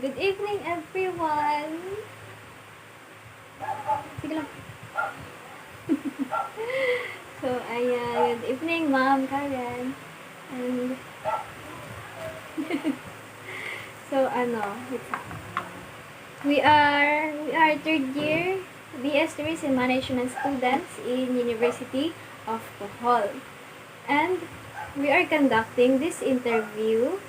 Good evening, everyone. Sige lang. So, ayan. Good evening, Ma'am Karen. And, so, wait lang. We are third year BS Tourism Management students in University of Bohol. And we are conducting this interview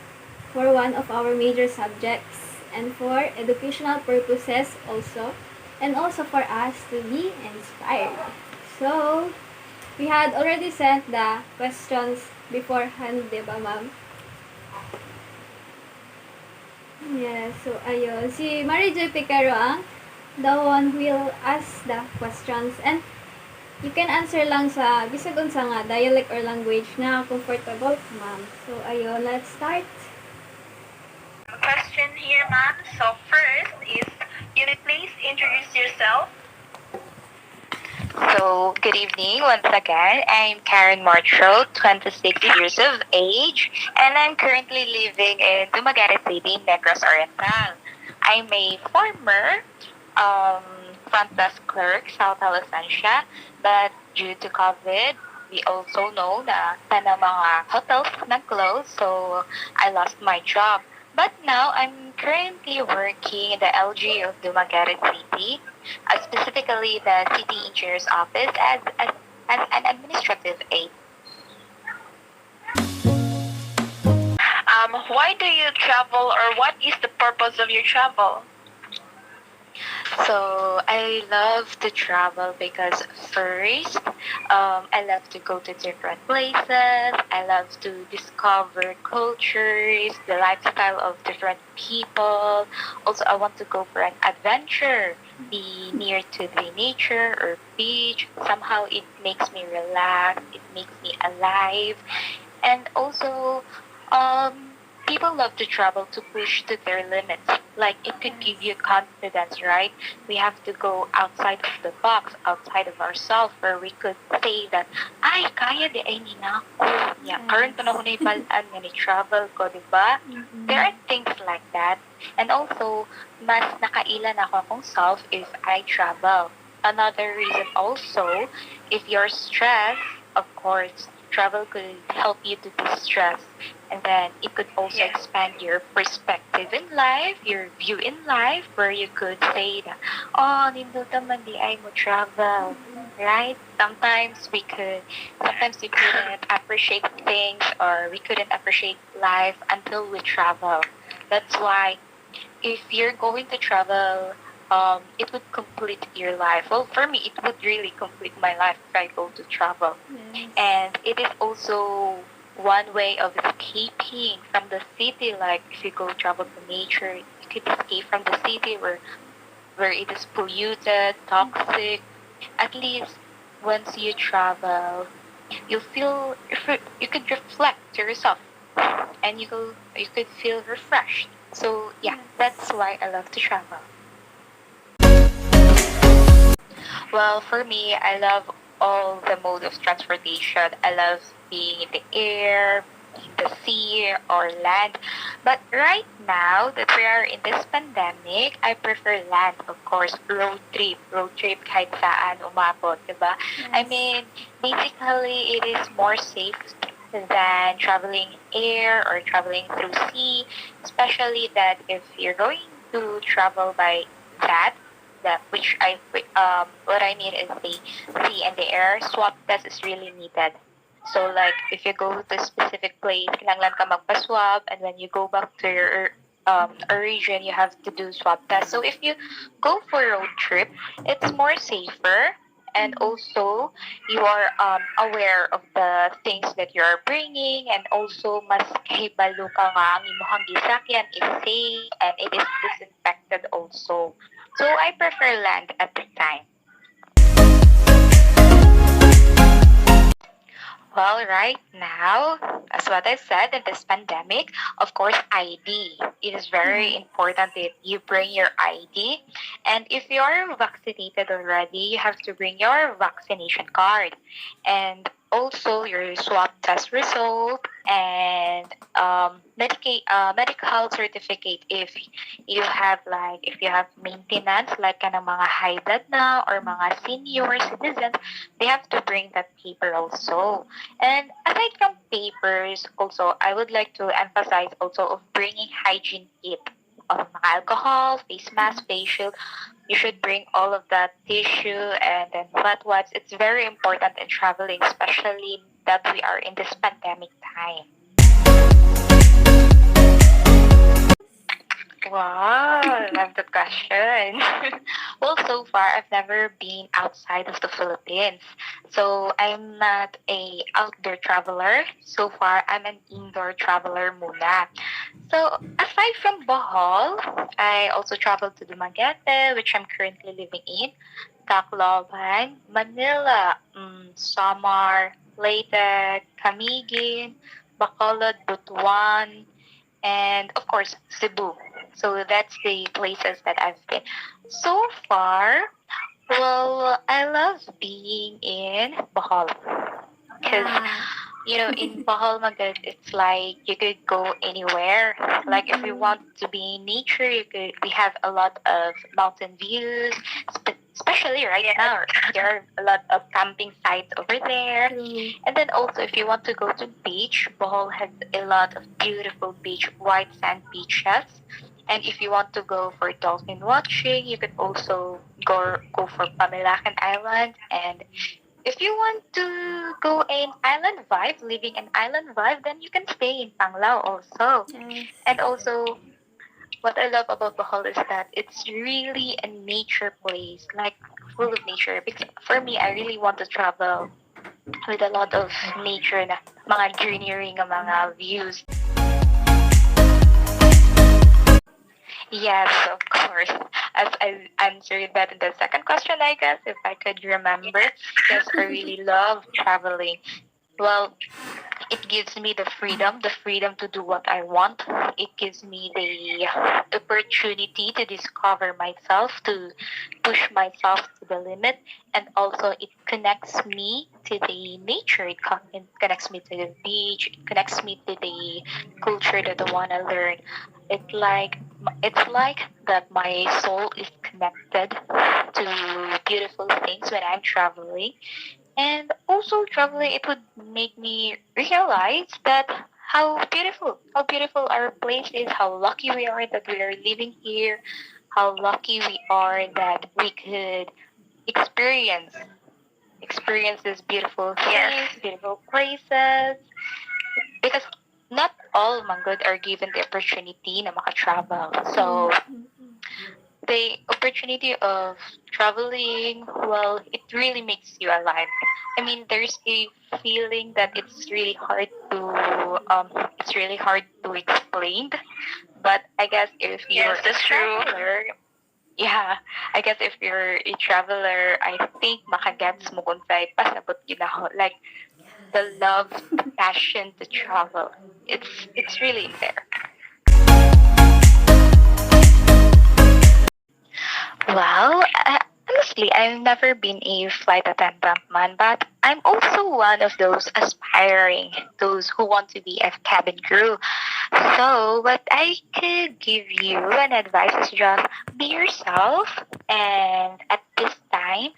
for one of our major subjects and for educational purposes also, and also for us to be inspired. So, we had already sent the questions beforehand, di ba, ma'am? Yeah, so ayun. Si Mary Joy Picaro ang the one who will ask the questions, and you can answer lang sa bisag unsa nga dialect or language na comfortable, ma'am. So ayun, let's start. Question here, ma'am. So first is, can you please introduce yourself? So, good evening once again. I'm Karen Marshall, 26 years of age, and I'm currently living in Dumaguete City, Negros Oriental. I'm a former front desk clerk sa Hotel Estancia, but due to COVID, we also know na mga hotels nag-close, so I lost my job. But now, I'm currently working in the LG of Dumaguete City, specifically the city engineer's office as an administrative aide. Why do you travel, or what is the purpose of your travel? So I love to travel because first, I love to go to different places. I love to discover cultures, the lifestyle of different people. Also, I want to go for an adventure, be near to the nature or beach. Somehow it makes me relax. It makes me alive. And also, people love to travel to push to their limits. Like, it could give you confidence, right? We have to go outside of the box, outside of ourselves, where we could say that, ay, kaya di ay nina ko. Yeah, current panahon na ibalaan nga ni travel ko, di ba? There are things like that. And also, mas nakailan ako akong self if I travel. Another reason also, if you're stressed, of course, travel could help you to distress. And then it could also expand your perspective in life, your view in life, where you could say that, oh, nindot man di ay mo travel, right? Sometimes we couldn't appreciate things, or we couldn't appreciate life until we travel. That's why if you're going to travel, it would complete your life. Well, for me, it would really complete my life if I go to travel. Yes. And it is also one way of escaping from the city. Like, if you go travel to nature, you could escape from the city where it is polluted, toxic. At least once you travel, you could reflect to yourself, and you could feel refreshed. So yeah, that's why I love to travel. Well, for me, I love all the mode of transportation. I love being in the air, in the sea, or land. But right now that we are in this pandemic, I prefer land, of course. Road trip. Road trip kahit saan umabot, diba? Yes. I mean, basically, it is more safe than traveling air or traveling through sea, especially that if you're going to travel by that which what I mean is the sea and the air swab test is really needed. So like if you go to a specific place, kailangan ka magpa-swab, and when you go back to your region, you have to do swab test. So if you go for a road trip, it's more safer, and also you are aware of the things that you are bringing, and also mas kahibalo ka nga ang imong gisakyan is safe and it is disinfected also. So I prefer land at this time. Well, right now, as what I said, in this pandemic, of course, ID. It is very important that you bring your ID. And if you are vaccinated already, you have to bring your vaccination card. And also your swab test result and medical certificate if you have like if you have maintenance like kind of mga high blood na or mga senior citizens, they have to bring that paper also. And aside from papers, also I would like to emphasize also of bringing hygiene kit of mga alcohol, face mask, face shield. You should bring all of that tissue and then wet wipes. It's very important in traveling, especially that we are in this pandemic time. Wow, love the question. Well, so far I've never been outside of the Philippines. So I'm not a outdoor traveler. So far I'm an indoor traveler muna. So aside from Bohol, I also traveled to Dumaguete, which I'm currently living in, Tacloban, Manila, Samar, Leyte, Camiguin, Bacolod, Butuan, and of course Cebu. So that's the places that I've been. So far, well, I love being in Bohol because Ah. in Bohol Magad, it's like you could go anywhere. Like if you Mm-mm. want to be in nature, we have a lot of mountain views, especially right now. There are a lot of camping sites over there. True. And then also if you want to go to beach, Bohol has a lot of beautiful beach, white sand beaches. And if you want to go for dolphin watching, you could also go for Pamilacan Island. And if you want to go an island vibe, living an island vibe, then you can stay in Panglao also. Yes. And also, what I love about Bohol is that it's really a nature place, like full of nature. Because for me, I really want to travel with a lot of nature na mga greenery nga mga views. Yes, of course. As I answered that in the second question, I guess, if I could remember, yes, I really love traveling. Well, it gives me the freedom to do what I want. It gives me the opportunity to discover myself, to push myself to the limit, and also it connects me to the nature. It connects me to the beach. It connects me to the culture that I want to learn. It's like that my soul is connected to beautiful things when I'm traveling, and also traveling, it would make me realize that how beautiful our place is, how lucky we are that we are living here, how lucky we are that we could experience these beautiful things, yes, beautiful places. Because not all Manggod are given the opportunity na maka-travel. True. So the opportunity of traveling, well, it really makes you alive. I mean, there's a feeling that it's really hard to explain. But I guess if you're Yes, that's a true. traveler, yeah, I guess if you're a traveler, I think makagets mo kung sa'y pasabot ginahon. Like the love, the passion to travel. It's really in there. Well, honestly, I've never been a flight attendant man, but I'm also one of those aspiring, those who want to be a cabin crew. So, what I could give you an advice is just be yourself, and at this time,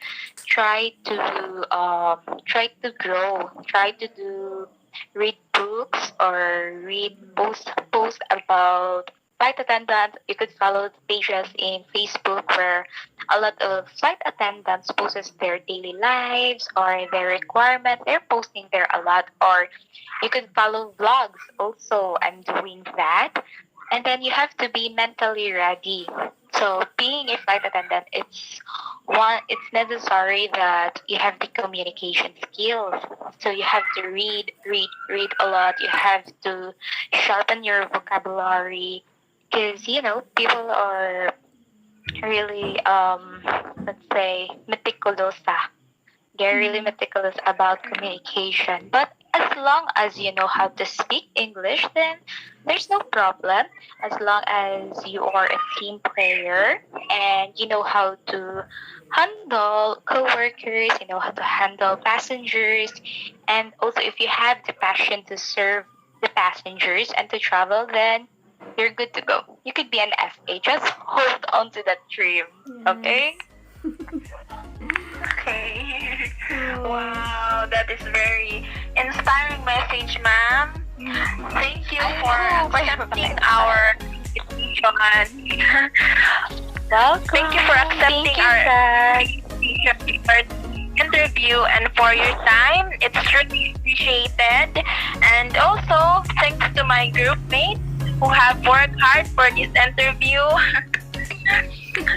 try to grow, try to do read books or read posts about flight attendants. You could follow the pages in Facebook where a lot of flight attendants posts their daily lives or their requirements. They're posting there a lot. Or you could follow vlogs also. I'm doing that. And then you have to be mentally ready. So being a flight attendant, it's necessary that you have the communication skills. So you have to read a lot. You have to sharpen your vocabulary because people are really let's say meticulosa. They're really meticulous about communication. But as long as you know how to speak English, then there's no problem. As long as you are a team player and you know how to handle coworkers, you know how to handle passengers, and also if you have the passion to serve the passengers and to travel, then you're good to go. You could be an FA. Just hold on to that dream. Okay? Okay. So, Wow, that is very inspiring message, ma'am. Thank you for accepting our invitation. Welcome. Thank you for accepting Thank you, our Dad. invitation for the interview and for your time. It's truly appreciated. And also, thanks to my group mates who have worked hard for this interview.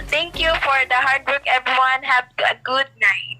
Thank you for the hard work, everyone. Have a good night.